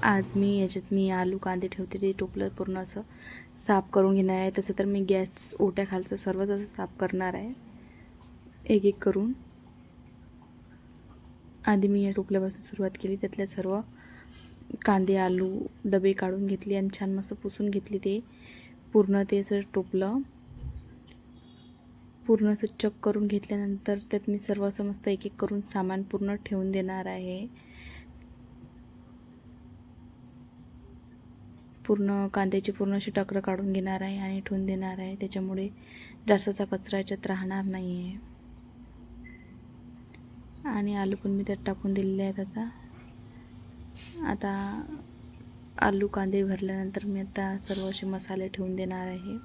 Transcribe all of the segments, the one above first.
आज मी आलू कांदे ठेवते ते टोपलं पूर्ण असं साफ करून घेणार आहे. तसं तर मी गॅस ओट्या खालचं सर्वच असं साफ करणार आहे एक एक करून. आधी मी या टोपल्यापासून सुरुवात केली. त्यातल्या सर्व कांदे आलू डबे काढून घेतले आणि छान मस्त पुसून घेतली. ते पूर्ण ते असं टोपलं पूर्ण असं चक करून घेतल्यानंतर त्यात मी सर्व असं मस्त एक एक करून सामान पूर्ण ठेवून देणार आहे. पूर्ण कांद्याची पूर्ण अशी टक्कर काढून घेणार आहे आणि ठेवून देणार आहे. त्याच्यामुळे जास्तचा कचरा याच्यात राहणार नाही आहे. आणि आलू पण मी त्यात टाकून दिलेले आहेत. आता आलू कांदे भरल्यानंतर मी आता सर्व असे मसाले ठेवून देणार आहे.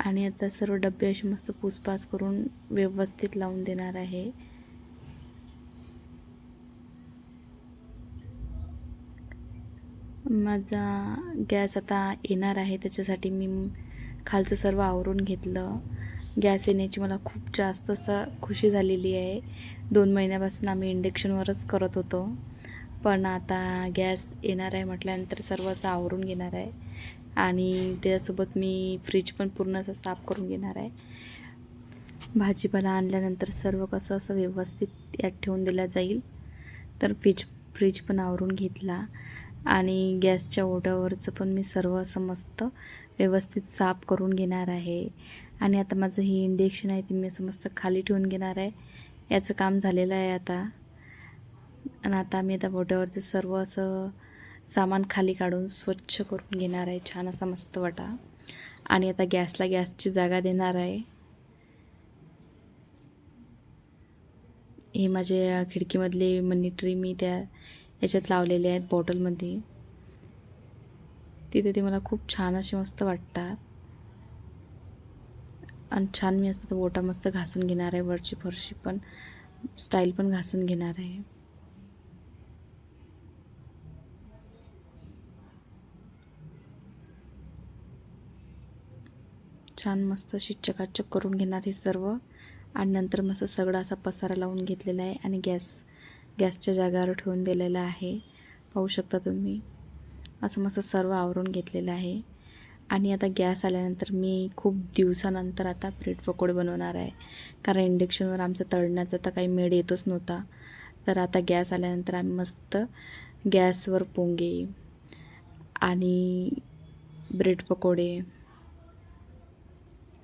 आणि आता सर्व डबे असे मस्त पुसपास करून व्यवस्थित लावून देणार आहे. माझा गॅस आता येणार आहे, त्याच्यासाठी मी खालचं सर्व आवरून घेतलं. गॅस येण्याची मला खूप जास्त असं खुशी झालेली आहे. 2 महिन्यापासून आम्ही इंडक्शनवरच करत होतो, पण आता गॅस येणार आहे म्हटल्यानंतर सर्व असं आवरून घेणार आहे. आणि त्यासोबत मी फ्रीज पण पूर्ण असं साफ करून घेणार आहे. भाजीपाला आणल्यानंतर सर्व कसं असं व्यवस्थित यात ठेवून दिला जाईल. तर फ्रीज पण आवरून घेतला आणि गॅसच्या ओट्यावरचं पण मी सर्व असं मस्त व्यवस्थित साफ करून घेणार आहे. आणि आता माझं हे इंडक्शन आहे ते मी असं मस्त खाली ठेवून घेणार आहे. याचं काम झालेलं आहे आता. आणि आता मी ओट्यावरचं सर्व असं सामान खाली काढून स्वच्छ करून घेणार आहे, छान असा मस्त वाटा. आणि आता गॅसची जागा देणार आहे. हे माझे खिडकीमधले मनी ट्री मी त्या याच्यात लावलेले आहेत बॉटलमध्ये. तिथे ते मला खूप छान असे मस्त वाटतात. आणि छान मी असं ओटा मस्त घासून घेणार आहे. वरची फरशी पण स्टाईल पण घासून घेणार आहे. छान मस्त अशी चकाचक करून घेणार हे सर्व. आणि नंतर मस्त सगळा असा पसारा लावून घेतलेला आहे आणि गॅसच्या जागेवर ठेवून दिलेला आहे. पाहू शकता तुम्ही असं मस्त सर्व आवरून घेतलेलं आहे. आणि आता गॅस आल्यानंतर मी खूप दिवसानंतर आता ब्रेड पकोडे बनवणार आहे. कारण इंडक्शनवर आमचा तळण्याचा तर काही मेळ येतच नव्हता. तर आता गॅस आल्यानंतर आम्ही मस्त गॅसवर पोंगे आणि ब्रेड पकोडे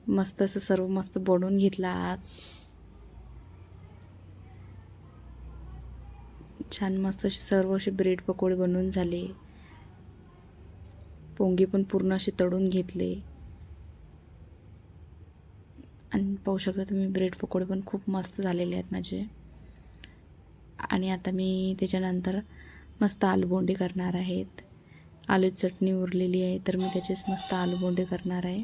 मस्त असं सर्व मस्त बनवून घेतला आज. छान मस्त असे सर्व असे ब्रेड पकोडे बनवून झाले. पोंगे पण पूर्ण असे तळून घेतले. आणि पाहू शकता तुम्ही ब्रेड पकोडे पण खूप मस्त झालेले आहेत माझे. आणि आता मी त्याच्यानंतर मस्त आलू बोंडे करणार आहेत. आलू चटणी उरलेली आहे तर मी त्याचेच मस्त आलू बोंडे करणार आहे.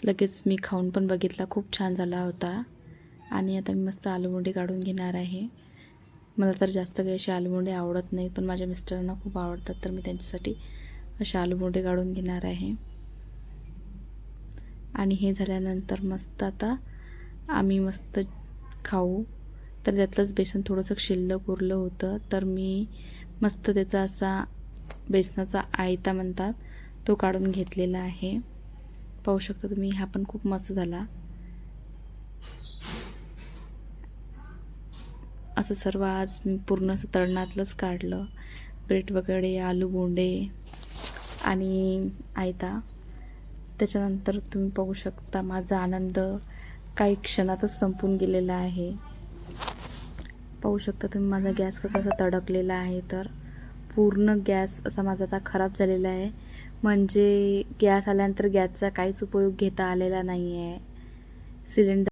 लगेच मी खाऊन पण बघितला, खूप छान झाला होता. आणि आता मी मस्त आलू बोंडे काढून घेणार आहे. मला तर जास्त काही असे आलू बोंडे आवडत नाहीत, पण माझ्या मिस्टरांना खूप आवडतात, तर मी त्यांच्यासाठी असे आलू बोंडे काढून घेणार आहे. आणि हे झाल्यानंतर मस्त आता आम्ही मस्त खाऊ. तर त्यातलंच बेसन थोडंसं शिल्लक उरलं होतं, तर मी मस्त त्याचा असा बेसनाचा आयता म्हणतात तो काढून घेतलेला आहे. पाहू शकता तुम्ही, हा पण खूप मस्त झाला. असं सर्व आज मी पूर्ण असं तळणातलंच काढलं. ब्रेड वगैरे आलू बोंडे आणि आयता. त्याच्यानंतर तुम्ही पाहू शकता माझा आनंद काही क्षणातच संपून गेलेला आहे. पाहू शकता तुम्ही माझा गॅस कसा असा तडकलेला आहे. तर पूर्ण गॅस असा माझा आता खराब झालेला आहे. म्हणजे गॅस आल्यानंतर गॅसचा काहीच उपयोग घेता आलेला नाही आहे. सिलेंडर